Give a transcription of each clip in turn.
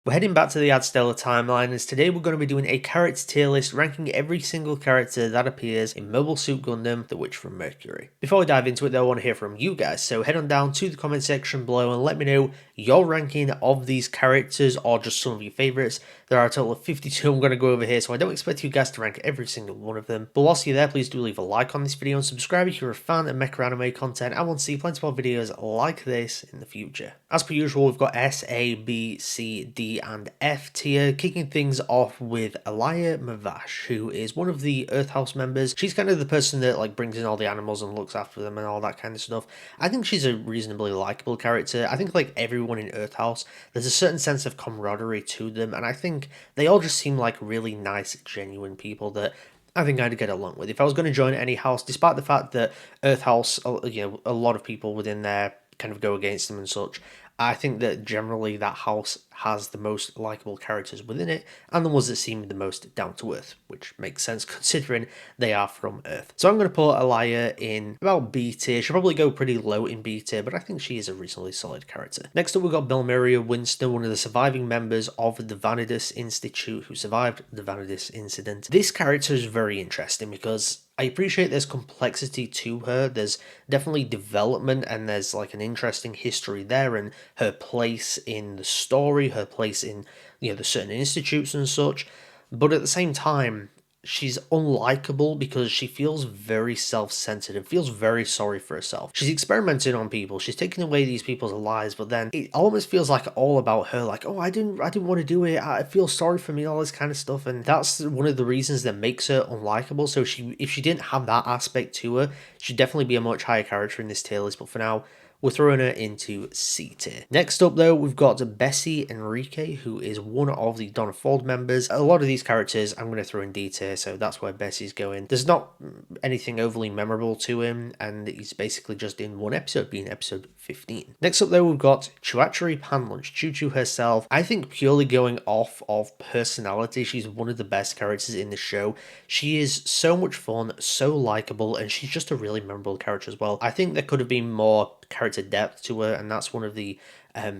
We're heading back to the Adstellar timeline, as today we're going to be doing a character tier list ranking every single character that appears in Mobile Suit Gundam, The Witch from Mercury. Before we dive into it though, I want to hear from you guys, so head on down to the comment section below and let me know your ranking of these characters or just some of your favourites. There are a total of 52 I'm going to go over here, so I don't expect you guys to rank every single one of them. But whilst you're there, please do leave a like on this video and subscribe if you're a fan of Mecha anime content and want to see plenty more videos like this in the future. As per usual, we've got S, A, B, C, D and F tier, kicking things off with Alaya Mavash, who is one of the Earth House members. She's kind of the person that brings in all the animals and looks after them and all that kind of stuff. I think she's a reasonably likable character. I think like everyone in Earth House, there's a certain sense of camaraderie to them, and I think they all just seem like really nice, genuine people that I think I'd get along with. If I was going to join any house, despite the fact that Earth House, a lot of people within there kind of go against them and such, I think that generally that house has the most likable characters within it and the ones that seem the most down to earth, which makes sense considering they are from Earth. So I'm going to put Alaya in about B tier. She'll probably go pretty low in B tier, but I think she is a reasonably solid character. Next up, we've got Belmeria Winston, one of the surviving members of the Vanadis Institute who survived the Vanadis incident. This character is very interesting because I appreciate there's complexity to her. There's definitely development and there's like an interesting history there, and her place in the story, her place in the certain institutes and such. But at the same time, she's unlikable because she feels very self-centered and feels very sorry for herself. She's experimenting on people, she's taking away these people's lives, but then it almost feels like all about her, like, oh, I didn't want to do it, I feel sorry for me, all this kind of stuff. And that's one of the reasons that makes her unlikable. So if she didn't have that aspect to her, she'd definitely be a much higher character in this tier list, but for now we're throwing her into C tier. Next up though, we've got Bessie Enrique, who is one of the Donna Fold members. A lot of these characters I'm going to throw in D tier, so that's where Bessie's going. There's not anything overly memorable to him, and he's basically just in one episode, being episode 15. Next up though, we've got Chuachari Panlunch, Chuchu herself. I think purely going off of personality, she's one of the best characters in the show. She is so much fun, so likable, and she's just a really memorable character as well. I think there could have been more character depth to her, and that's one of the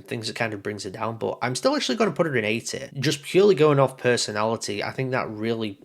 things that kind of brings her down, but I'm still actually going to put her in A tier. Just purely going off personality, I think that really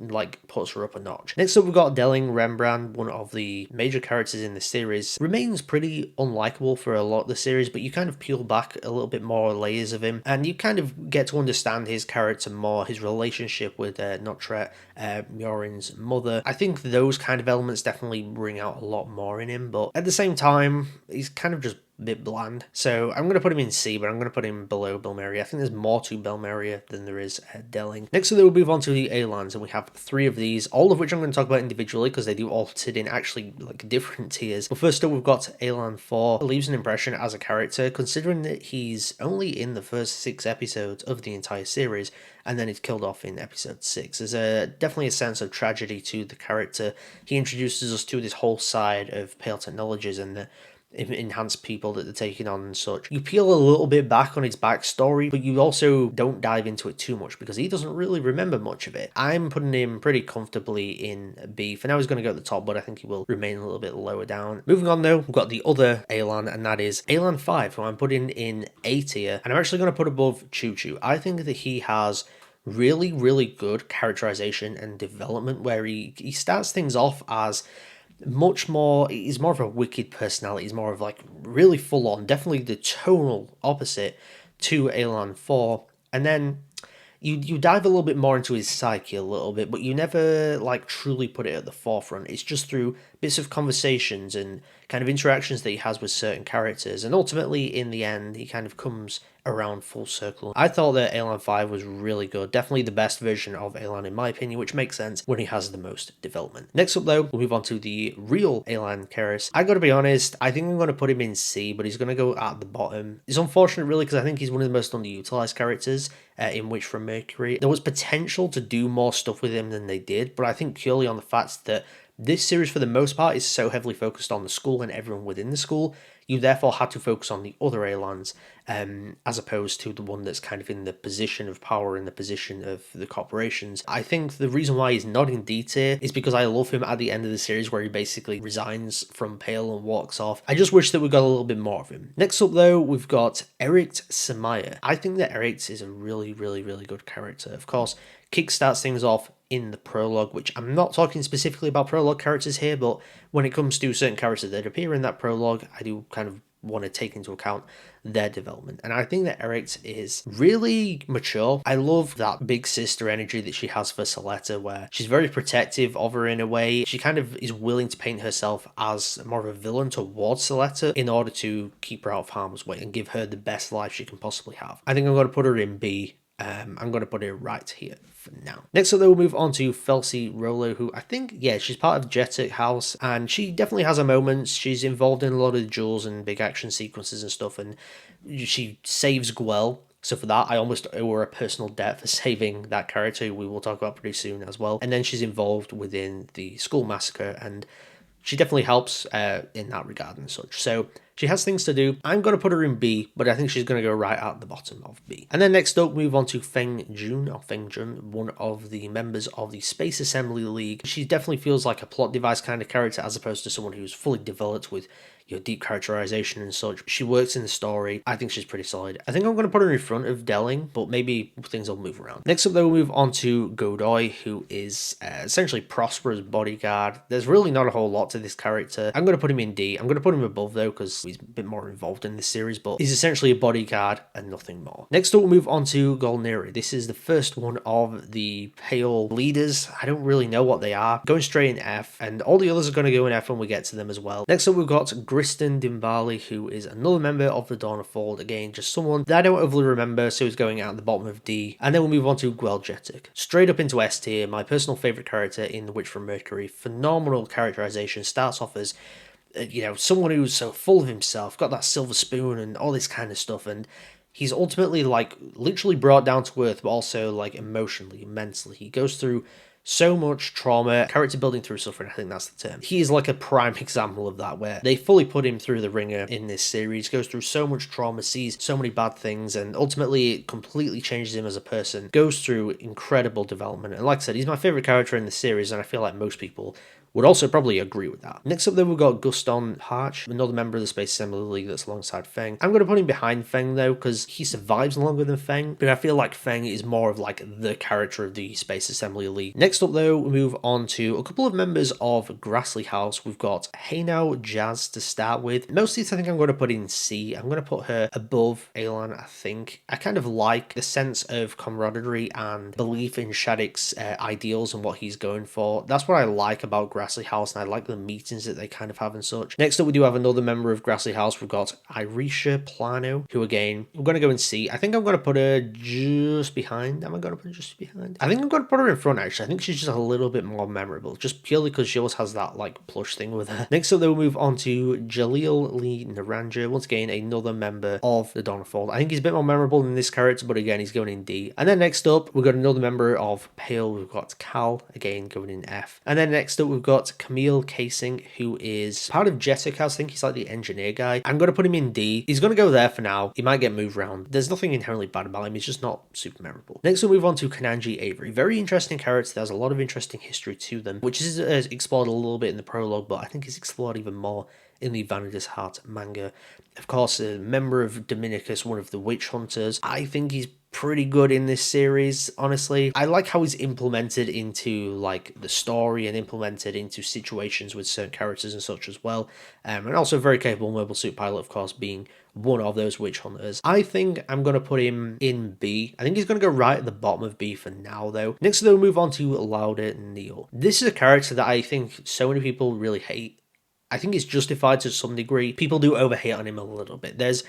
puts her up a notch. Next up, we've got Delling Rembrandt, one of the major characters in the series. Remains pretty unlikable for a lot of the series, but you kind of peel back a little bit more layers of him, and you kind of get to understand his character more, his relationship with Notret, Miorine's mother. I think those kind of elements definitely bring out a lot more in him, but at the same time, he's kind of just bit bland. So I'm going to put him in C, but I'm going to put him below Belmeria. I think there's more to Belmeria than there is Delling. Next up, we'll move on to the Elans, and we have 3 of these, all of which I'm going to talk about individually because they do all sit in actually different tiers. But first up, we've got Elan 4. Leaves an impression as a character, considering that he's only in the first 6 episodes of the entire series, and then he's killed off in episode 6. There's definitely a sense of tragedy to the character. He introduces us to this whole side of Pale Technologies and the enhanced people that they're taking on and such. You peel a little bit back on his backstory, but you also don't dive into it too much because he doesn't really remember much of it. I'm putting him pretty comfortably in B. For now he's going to go at the top, but I think he will remain a little bit lower down. Moving on though, we've got the other Elan, and that is Elan 5, who I'm putting in A tier, and I'm actually going to put above Chuchu. I think that he has really good characterization and development where he starts things off as he's more of a wicked personality. He's more of really full on, definitely the tonal opposite to Elan 4. And then you dive a little bit more into his psyche a little bit, but you never truly put it at the forefront. It's just through bits of conversations and kind of interactions that he has with certain characters, and ultimately in the end he kind of comes around full circle. I thought that Elan 5 was really good, definitely the best version of Elan in my opinion, which makes sense when he has the most development. Next up though, we'll move on to the real Elan Keris. I gotta be honest, I think I'm gonna put him in C, but he's gonna go at the bottom. It's unfortunate really because I think he's one of the most underutilized characters in Witch from Mercury. There was potential to do more stuff with him than they did, but I think purely on the fact that this series for the most part is so heavily focused on the school and everyone within the school, you therefore had to focus on the other elans, as opposed to the one that's kind of in the position of power, in the position of the corporations. I think the reason why he's not in D tier is because I love him at the end of the series where he basically resigns from Pale and walks off. I just wish that we got a little bit more of him. Next up though, we've got Eric Samaya. I think that Eric is a really good character. Of course, kickstarts things off in the prologue, which I'm not talking specifically about prologue characters here, but when it comes to certain characters that appear in that prologue, I do kind of want to take into account their development. And I think that Eric is really mature. I love that big sister energy that she has for Suletta, where she's very protective of her in a way. She kind of is willing to paint herself as more of a villain towards Suletta in order to keep her out of harm's way and give her the best life she can possibly have. I think I'm going to put her in B. I'm going to put it right here for now. Next up, though, we'll move on to Felsi Rolo, who I think, yeah, she's part of Shaddiq House, and she definitely has her moments. She's involved in a lot of the duels and big action sequences and stuff, and she saves Guel. So for that, I almost owe her a personal debt for saving that character, who we will talk about pretty soon as well. And then she's involved within the school massacre, and she definitely helps in that regard and such. So she has things to do. I'm going to put her in B, but I think she's going to go right at the bottom of B. And then next up, move on to Feng Jun, one of the members of the Space Assembly League. She definitely feels like a plot device kind of character, as opposed to someone who's fully developed with deep characterization and such. She works in the story. I think she's pretty solid. I think I'm going to put her in front of Delling, but maybe things will move around. Next up, though, we'll move on to Godoy, who is essentially Prospera's bodyguard. There's really not a whole lot to this character. I'm going to put him in D. I'm going to put him above, though, because he's a bit more involved in this series, but he's essentially a bodyguard and nothing more. Next up, we'll move on to Golniri. This is the first one of the Pale leaders. I don't really know what they are. Going straight in F, and all the others are going to go in F when we get to them as well. Next up, we've got Griston Dimbali, who is another member of the Dawn of Fold. Again, just someone that I don't overly remember, so he's going out at the bottom of D. And then we'll move on to Guel Jetic. Straight up into S tier, my personal favourite character in The Witch from Mercury. Phenomenal characterization. Starts off as someone who's so full of himself, got that silver spoon and all this kind of stuff, and he's ultimately literally brought down to earth, but also emotionally, mentally. He goes through so much trauma, character building through suffering, I think that's the term. He is like a prime example of that, where they fully put him through the ringer in this series, goes through so much trauma, sees so many bad things, and ultimately it completely changes him as a person, goes through incredible development. And like I said, he's my favourite character in the series, and I feel like most people would also probably agree with that. Next up, then, we've got Guston Harch, another member of the Space Assembly League that's alongside Feng. I'm going to put him behind Feng, though, because he survives longer than Feng, but I feel like Feng is more of the character of the Space Assembly League. Next up, though, we move on to a couple of members of Grassley House. We've got Haynao Jazz to start with. Most of these I think I'm going to put in C. I'm going to put her above Elan, I think. I kind of like the sense of camaraderie and belief in Shaddiq's ideals and what he's going for. That's what I like about Grassley House, and I like the meetings that they kind of have and such. Next up, we do have another member of Grassley House. We've got Irisha Plano, who again, we're going to go and see. I think I'm going to put her just behind. Am I going to put her just behind? I think I'm going to put her in front, actually. I think she's just a little bit more memorable, just purely because she always has that plush thing with her. Next up, then, we'll move on to Jaleel Lee Naranja. Once again, another member of the Dawn of Fold. I think he's a bit more memorable than this character, but again, he's going in D. And then next up, we've got another member of Pale. We've got Cal, again, going in F. And then next up, we've got Camille Casing, who is part of Jessica House. I think he's the engineer guy. I'm going to put him in D. He's going to go there for now. He might get moved around. There's nothing inherently bad about him. He's just not super memorable. Next, we'll move on to Kananji Avery. Very interesting character. There's a lot of interesting history to them, which is explored a little bit in the prologue, but I think it's explored even more in the Vanitas Heart manga. Of course, a member of Dominicus, one of the witch hunters. I think he's pretty good in this series, honestly. I like how he's implemented into the story and implemented into situations with certain characters and such as well. And also very capable mobile suit pilot, of course, being one of those witch hunters. I think I'm going to put him in B. I think he's going to go right at the bottom of B for now, though. Next, though, we'll move on to Lauda Neal. This is a character that I think so many people really hate. I think it's justified to some degree. People do overhate on him a little bit. There's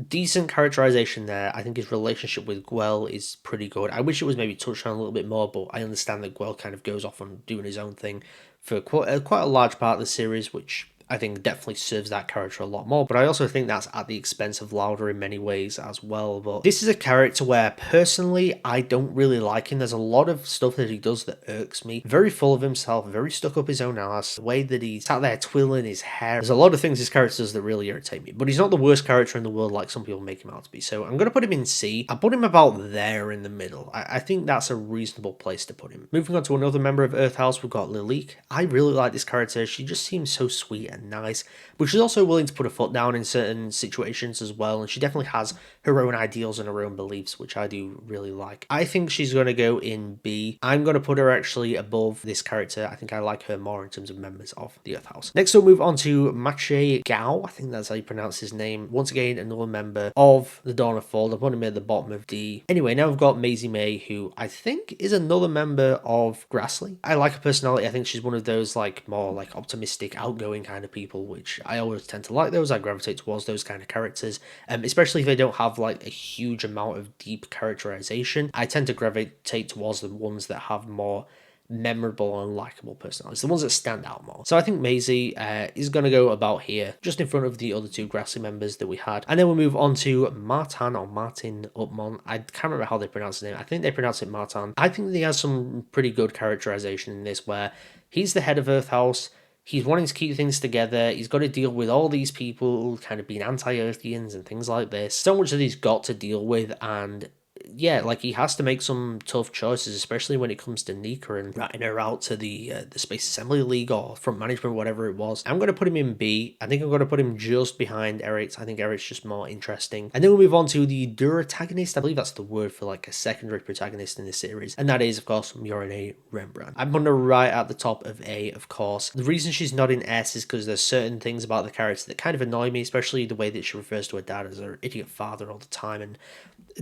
decent characterization there. I think his relationship with Guel is pretty good. I wish it was maybe touched on a little bit more, but I understand that Guel kind of goes off on doing his own thing for quite a large part of the series, which I think definitely serves that character a lot more, but I also think that's at the expense of Lauda in many ways as well. But this is a character where personally I don't really like him. There's a lot of stuff that he does that irks me. Very full of himself, very stuck up his own ass. The way that he's sat there twiddling his hair. There's a lot of things his character does that really irritate me. But he's not the worst character in the world like some people make him out to be. So I'm going to put him in C. I put him about there in the middle. I think that's a reasonable place to put him. Moving on to another member of Earth House, we've got Lilik. I really like this character. She just seems so sweet and nice, but she's also willing to put her foot down in certain situations as well, and she definitely has her own ideals and her own beliefs, which I do really like. I think she's going to go in B. I'm going to put her actually above this character. I think I like her more in terms of members of the Earth House. Next we'll move on to Mache Gao. I think that's how you pronounce his name. Once again, another member of the Dawn of Fall. I've put him at the bottom of D. Anyway, now we've got Maisie May, who I think is another member of Grassley. I like her personality. I think she's one of those like more like optimistic, outgoing kind of people, which I always tend to like those. I gravitate towards those kind of characters, especially if they don't have like a huge amount of deep characterization. I tend to gravitate towards the ones that have more memorable and likable personalities, the ones that stand out more. So I think Maisie is going to go about here, just in front of the other two Grassley members that we had. And then we'll move on to Martin or Martin Upmon. I can't remember how they pronounce his name. I think they pronounce it Martin. I think he has some pretty good characterization in this, where he's the head of Earth House. He's wanting to keep things together. He's got to deal with all these people kind of being anti-Earthians and things like this. So much that he's got to deal with, and yeah, like he has to make some tough choices, especially when it comes to Nika and ratting her out to the Space Assembly League or front management, whatever it was. I'm going to put him in B. I think I'm going to put him just behind Eretz. I think Eretz just more interesting. And then we'll move on to the Duratagonist. I believe that's the word for like a secondary protagonist in this series. And that is, of course, miorine Rembrandt. I'm putting her right at the top of A, of course. The reason she's not in S is because there's certain things about the character that kind of annoy me, especially the way that she refers to her dad as her idiot father all the time. And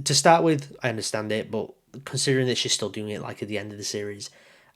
to start with, I understand it, but considering that she's still doing it like at the end of the series,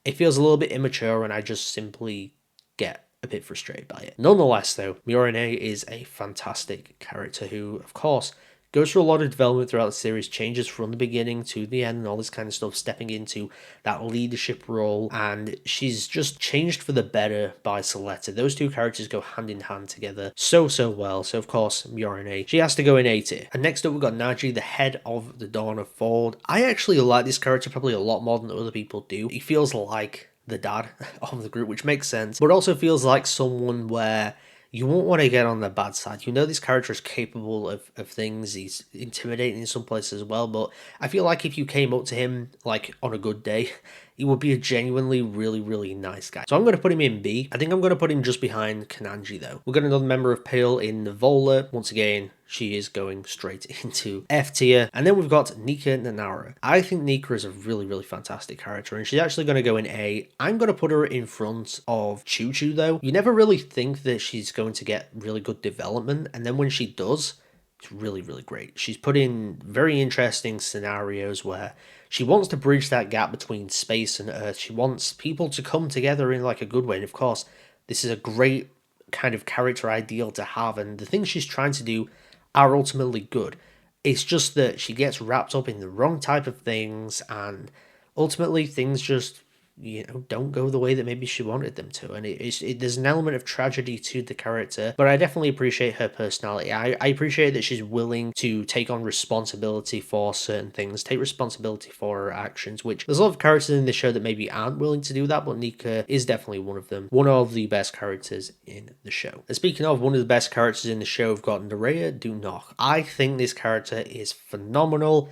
it feels a little bit immature, and I just simply get a bit frustrated by it. Nonetheless, though, miorine is a fantastic character who, of course, goes through a lot of development throughout the series, changes from the beginning to the end and all this kind of stuff, stepping into that leadership role, and she's just changed for the better by Suletta. Those two characters go hand in hand together so well. So of course, miorine, she has to go in A tier. And next up we've got Naji, the head of the Dawn of Fall. I actually like this character probably a lot more than other people do. He feels like the dad of the group, which makes sense, but also feels like someone where you won't want to get on the bad side. You know this character is capable of things. He's intimidating in some places as well, but I feel like if you came up to him like on a good day, he would be a genuinely really nice guy. So I'm going to put him in B. I think I'm going to put him just behind Kananji though. We've got another member of Pale in Nivola. Once again, she is going straight into F tier. And then we've got Nika Nanara. I think Nika is a really fantastic character, and she's actually going to go in A. I'm going to put her in front of Chuchu though. You never really think that she's going to get really good development, and then when she does, it's really great. She's put in very interesting scenarios where she wants to bridge that gap between space and Earth. She wants people to come together in like a good way. And of course, this is a great kind of character ideal to have, and the things she's trying to do are ultimately good. It's just that she gets wrapped up in the wrong type of things, and ultimately things just, you know, don't go the way that maybe she wanted them to, and there's an element of tragedy to the character, but I definitely appreciate her personality. I appreciate that she's willing to take on responsibility for certain things, take responsibility for her actions, which there's a lot of characters in the show that maybe aren't willing to do that, but Nika is definitely one of them, one of the best characters in the show. And speaking of one of the best characters in the show, we've got Nerea Dunok. I think this character is phenomenal.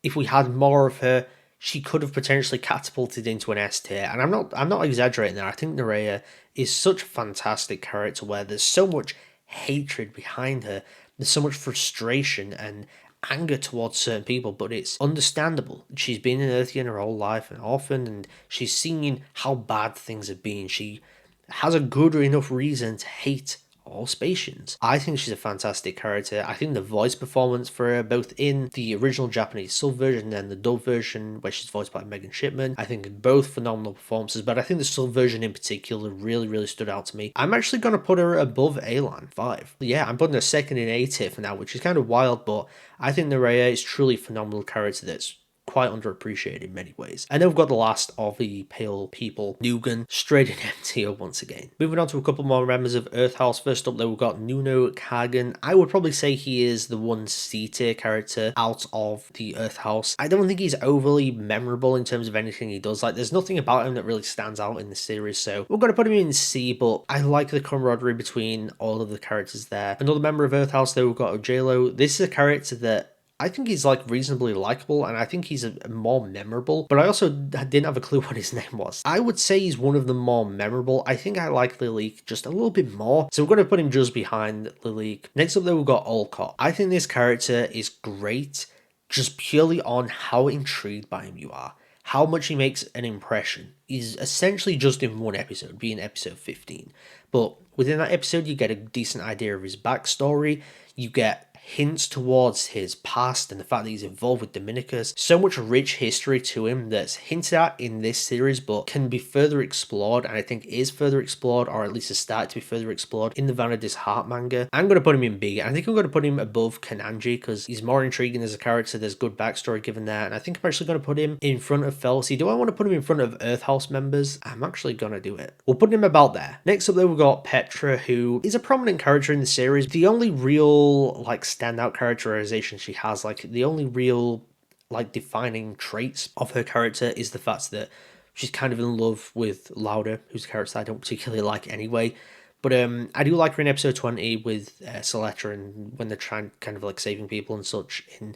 If we had more of her, she could have potentially catapulted into an S tier, and I'm not exaggerating there. I think Nerea is such a fantastic character where there's so much hatred behind her, there's so much frustration and anger towards certain people, but it's understandable. She's been an Earthian her whole life, an orphan, and she's seeing how bad things have been. She has a good enough reason to hate all Spatians. I think she's a fantastic character. I think the voice performance for her, both in the original Japanese sub version and the dub version, where she's voiced by Megan Shipman, I think both phenomenal performances, but I think the sub version in particular really stood out to me. I'm actually going to put her above Elan 5. Yeah, I'm putting her second in A tier for now, which is kind of wild, but I think Nerea is truly a phenomenal character that's quite underappreciated in many ways. And then we've got the last of the Pale People, Nugan, straight in M tier once again. Moving on to a couple more members of Earth House. First up, though, we've got Nuno Kagan. I would probably say he is the one C tier character out of the Earth House. I don't think he's overly memorable in terms of anything he does. Like, there's nothing about him that really stands out in the series, so we're going to put him in C, but I like the camaraderie between all of the characters there. Another member of Earth House, though, we've got Ojalo. This is a character that I think he's like reasonably likable, and I think he's a more memorable, but I also didn't have a clue what his name was. I would say he's one of the more memorable. I think I like Lilik just a little bit more, so we're going to put him just behind Lilik. Next up, though, we've got Olcott. I think this character is great just purely on how intrigued by him you are. How much he makes an impression is essentially just in one episode, being episode 15. But within that episode, you get a decent idea of his backstory. You get hints towards his past and the fact that he's involved with Dominicus. So much rich history to him that's hinted at in this series, but can be further explored, and I think is further explored, or at least has started to be further explored in the Vanadis Heart manga. I'm going to put him in B. I think I'm going to put him above Kananji because he's more intriguing as a character. There's good backstory given there, and I think I'm actually going to put him in front of Felsi. Do I want to put him in front of Earth House members? I'm actually going to do it. We'll put him about there. Next up, though, we've got Petra, who is a prominent character in the series. The only real, like, standout characterization she has, like, the only real, like, defining traits of her character is the fact that she's kind of in love with Lauda, who's a character I don't particularly like anyway. But I do like her in episode 20 with suletta, and when they're trying kind of like saving people and such in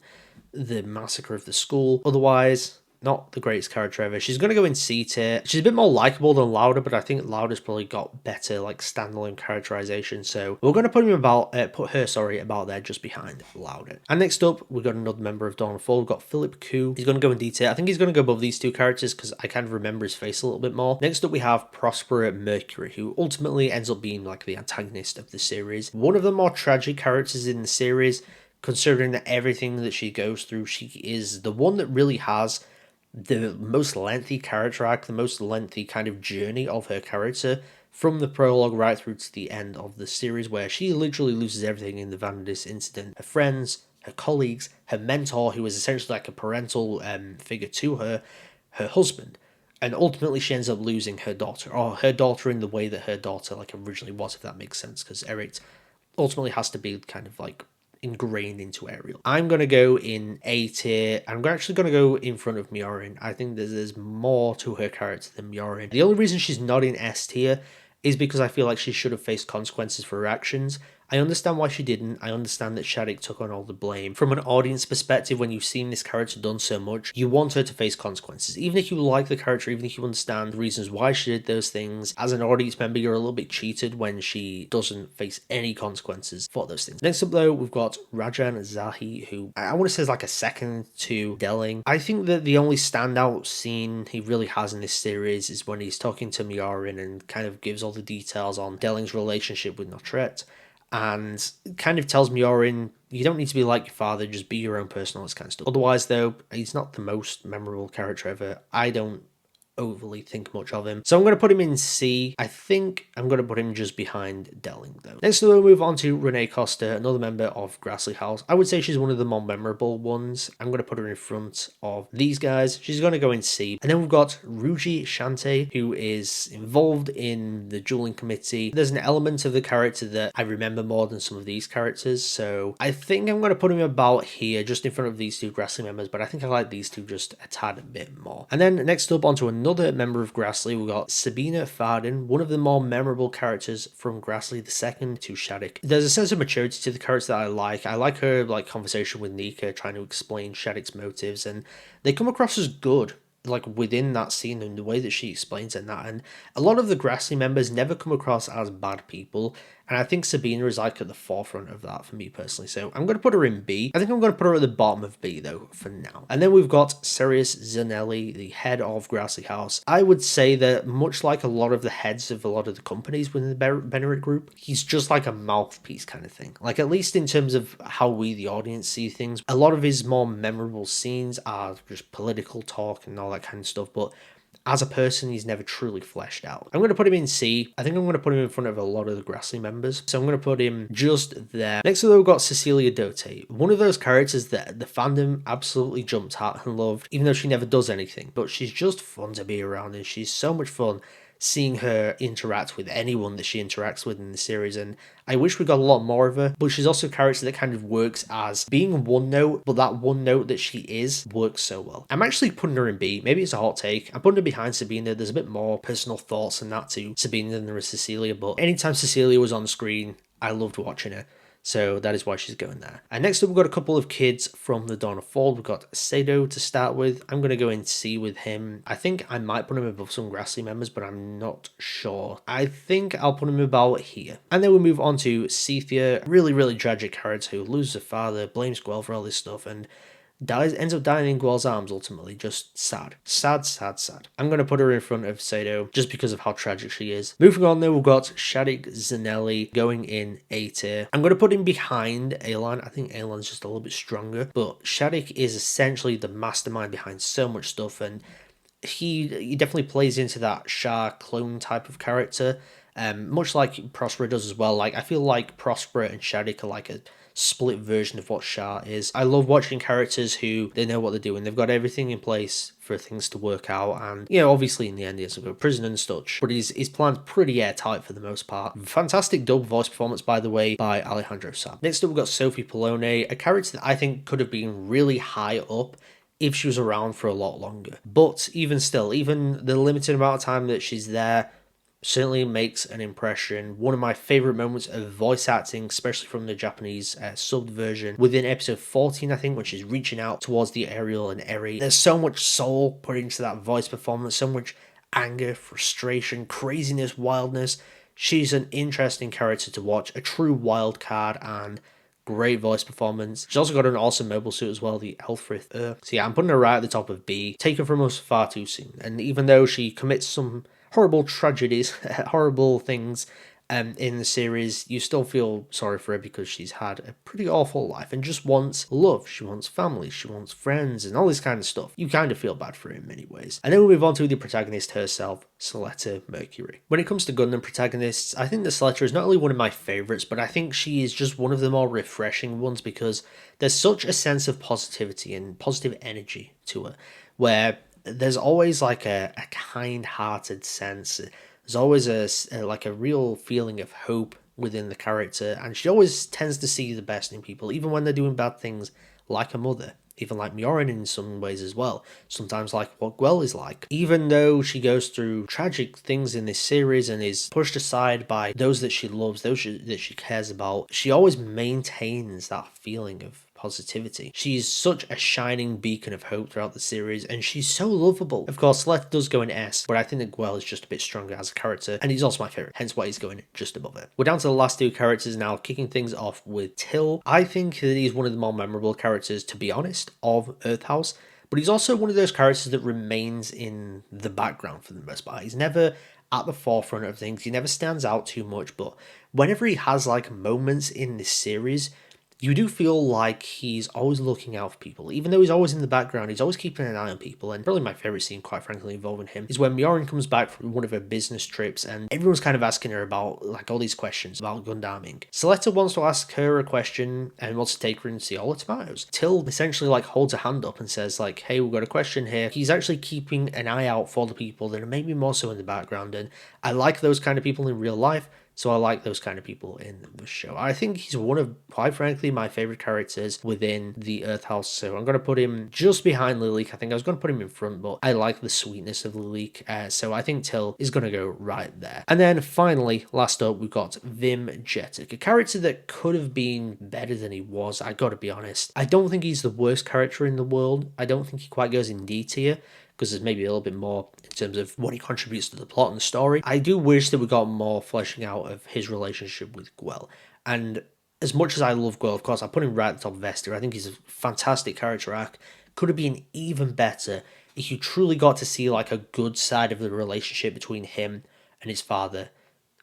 the massacre of the school. Otherwise, not the greatest character ever. She's going to go in C tier. She's a bit more likable than Lauda, but I think Lauda's probably got better like standalone characterization. So we're going to put about there just behind Lauda. And next up, we've got another member of Dawnfall. We've got Philip Koo. He's going to go in D tier. I think he's going to go above these two characters because I kind of remember his face a little bit more. Next up, we have Prospera Mercury, who ultimately ends up being like the antagonist of the series. One of the more tragic characters in the series, considering that everything that she goes through, she is the one that really has the most lengthy character arc, the most lengthy kind of journey of her character from the prologue right through to the end of the series, where she literally loses everything in the Vanadis incident. Her friends, her colleagues, her mentor, who is essentially like a parental figure to her, her husband, and ultimately she ends up losing her daughter, or her daughter in the way that her daughter like originally was, if that makes sense, because Eric ultimately has to be kind of like ingrained into Ariel. I'm going to go in A tier. I'm actually going to go in front of Miorine. I think there's more to her character than Miorine. The only reason she's not in S tier is because I feel like she should have faced consequences for her actions. I understand why she didn't. I understand that Shaddiq took on all the blame. From an audience perspective, when you've seen this character done so much, you want her to face consequences. Even if you like the character, even if you understand the reasons why she did those things, as an audience member, you're a little bit cheated when she doesn't face any consequences for those things. Next up, though, we've got Rajan Zahi, who I want to say is like a second to Delling. I think that the only standout scene he really has in this series is when he's talking to Miorine and kind of gives all the details on Delling's relationship with Notret, and kind of tells Miorine, you don't need to be like your father, just be your own person, all this kind of stuff. Otherwise, though, he's not the most memorable character ever. I don't overly think much of him, so I'm going to put him in C. I think I'm going to put him just behind Delling, though. Next, we'll move on to Renee Costa, another member of Grassley House. I would say she's one of the more memorable ones. I'm going to put her in front of these guys. She's going to go in C. And then we've got Ruji Shante, who is involved in the dueling committee. There's an element of the character that I remember more than some of these characters, so I think I'm going to put him about here, just in front of these two Grassley members, but I think I like these two just a tad bit more. And then next up, onto another member of Grassley, we've got Sabina Farden, one of the more memorable characters from Grassley, the second to Shaddiq. There's a sense of maturity to the character that I like. I like her like conversation with Nika, trying to explain Shaddiq's motives, and they come across as good, like within that scene and the way that she explains it and that. And a lot of the Grassley members never come across as bad people, and I think Sabina is like at the forefront of that for me personally. So I'm going to put her in B. I think I'm going to put her at the bottom of B though for now. And then we've got Sirius Zanelli, the head of Grassley House. I would say that much like a lot of the heads of a lot of the companies within the Bennett group, he's just like a mouthpiece kind of thing. Like, at least in terms of how we the audience see things, a lot of his more memorable scenes are just political talk and all that kind of stuff, but as a person, he's never truly fleshed out. I'm going to put him in C. I think I'm going to put him in front of a lot of the Grassy members. So I'm going to put him just there. Next up, we've got Cecilia Dote. One of those characters that the fandom absolutely jumped at and loved, even though she never does anything. But she's just fun to be around, and she's so much fun seeing her interact with anyone that she interacts with in the series, and I wish we got a lot more of her, but she's also a character that kind of works as being one note, but that one note that she is works so well. I'm actually putting her in B. Maybe it's a hot take. I'm putting her behind Sabina. There's a bit more personal thoughts and that to Sabina than there is Cecilia, but anytime Cecilia was on screen, I loved watching her. So that is why she's going there. And next up, we've got a couple of kids from the Dawn of Fall. We've got Sado to start with. I'm going to go in C with him. I think I might put him above some Grassy members, but I'm not sure. I think I'll put him about here. And then we'll move on to Cethia, really, really tragic character who loses her father, blames Guel for all this stuff, and ends up dying in Guel's arms ultimately. Just sad. Sad, sad, sad. I'm going to put her in front of Sado just because of how tragic she is. Moving on though, we've got Shaddiq Zanelli going in A tier. I'm going to put him behind Elan. I think Elan's just a little bit stronger, but Shaddiq is essentially the mastermind behind so much stuff, and he definitely plays into that Shah clone type of character. Much like Prospera does as well. Like, I feel like Prospera and Shaddiq are like a split version of what Shah is. I love watching characters who they know what they're doing. They've got everything in place for things to work out, and obviously in the end he has to go to prison and such, but his plan's pretty airtight for the most part. Fantastic dub voice performance, by the way, by Alejandro Sam. Next up, we've got Sophie Polone, a character that I think could have been really high up if she was around for a lot longer. But even still, even the limited amount of time that she's there, certainly makes an impression. One of my favourite moments of voice acting, especially from the Japanese subbed version, within episode 14, I think, when she's reaching out towards the Ariel and Eri. There's so much soul put into that voice performance, so much anger, frustration, craziness, wildness. She's an interesting character to watch, a true wild card, and great voice performance. She's also got an awesome mobile suit as well, the Elfrith. So yeah, I'm putting her right at the top of B. Taken from us far too soon. And even though she commits some horrible tragedies, horrible things in the series, you still feel sorry for her because she's had a pretty awful life and just wants love. She wants family, she wants friends, and all this kind of stuff. You kind of feel bad for her in many ways. And then we move on to the protagonist herself, Suletta Mercury. When it comes to Gundam protagonists, I think that Suletta is not only one of my favourites, but I think she is just one of the more refreshing ones because there's such a sense of positivity and positive energy to her, where there's always like a kind-hearted sense. There's always a real feeling of hope within the character, and she always tends to see the best in people, even when they're doing bad things, like her mother. Even like miorine in some ways as well. Sometimes like what Guel is like. Even though she goes through tragic things in this series and is pushed aside by those that she loves, those that she cares about, she always maintains that feeling of positivity. She's such a shining beacon of hope throughout the series, and she's so lovable. Of course, Suletta does go in S, but I think that Guel is just a bit stronger as a character, and he's also my favourite, hence why he's going just above it. We're down to the last two characters now, kicking things off with Till. I think that he's one of the more memorable characters, to be honest, of Earth House, but he's also one of those characters that remains in the background for the most part. He's never at the forefront of things, he never stands out too much, but whenever he has like moments in this series, you do feel like he's always looking out for people. Even though he's always in the background, he's always keeping an eye on people. And probably my favourite scene, quite frankly, involving him is when miorine comes back from one of her business trips and everyone's kind of asking her about like all these questions about Gundaming. Suletta wants to ask her a question and wants to take her and see all the tomatoes. Till essentially like holds a hand up and says like, hey, we've got a question here. He's actually keeping an eye out for the people that are maybe more so in the background. And I like those kind of people in real life. So I like those kind of people in the show. I think he's one of, quite frankly, my favourite characters within the Earth House. So I'm going to put him just behind Lilik. I think I was going to put him in front, but I like the sweetness of Lilik. So I think Till is going to go right there. And then finally, last up, we've got Vim Jetic, a character that could have been better than he was. I got to be honest. I don't think he's the worst character in the world. I don't think he quite goes in D tier, because there's maybe a little bit more in terms of what he contributes to the plot and the story. I do wish that we got more fleshing out of his relationship with Guel. And as much as I love Guel, of course, I put him right at the top of S tier. I think he's a fantastic character arc. Could have been even better if you truly got to see like a good side of the relationship between him and his father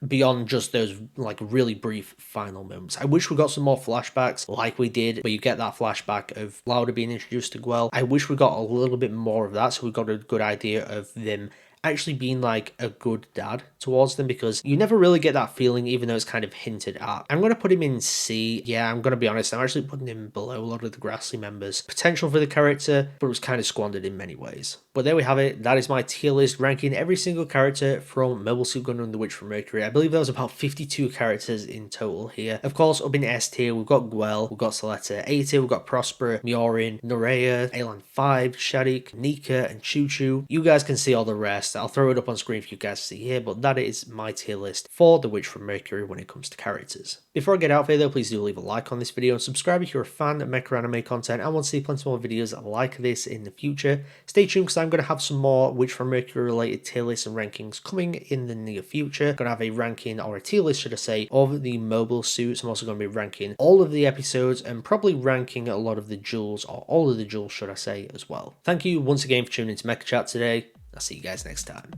beyond just those like really brief final moments. I wish we got some more flashbacks like we did, where you get that flashback of Lauda being introduced to Guel. I wish we got a little bit more of that, so we got a good idea of them actually being like a good dad towards them, because you never really get that feeling, even though it's kind of hinted at. I'm going to put him in C. Yeah, I'm going to be honest, I'm actually putting him below a lot of the Grassley members. Potential for the character, but it was kind of squandered in many ways. But there we have it. That is my tier list ranking every single character from Mobile Suit Gundam The Witch from Mercury. I believe there was about 52 characters in total here. Of course, up in S tier, we've got Guel, we've got Suletta. A tier, we've got Prospera, Miorine, Nerea, Elan 5, shaddiq, Nika, and Chuchu. You guys can see all the rest. I'll throw it up on screen for you guys to see here, but that is my tier list for The Witch from Mercury when it comes to characters. Before I get out of here though, please do leave a like on this video and subscribe if you're a fan of mecha anime content and want to see plenty more videos like this in the future. Stay tuned because I'm going to have some more Witch from Mercury related tier lists and rankings coming in the near future. I'm going to have a ranking, or a tier list should I say, of the mobile suits. I'm also going to be ranking all of the episodes and probably ranking a lot of the jewels, or all of the jewels should I say, as well. Thank you once again for tuning into Mecha Chat today. I'll see you guys next time.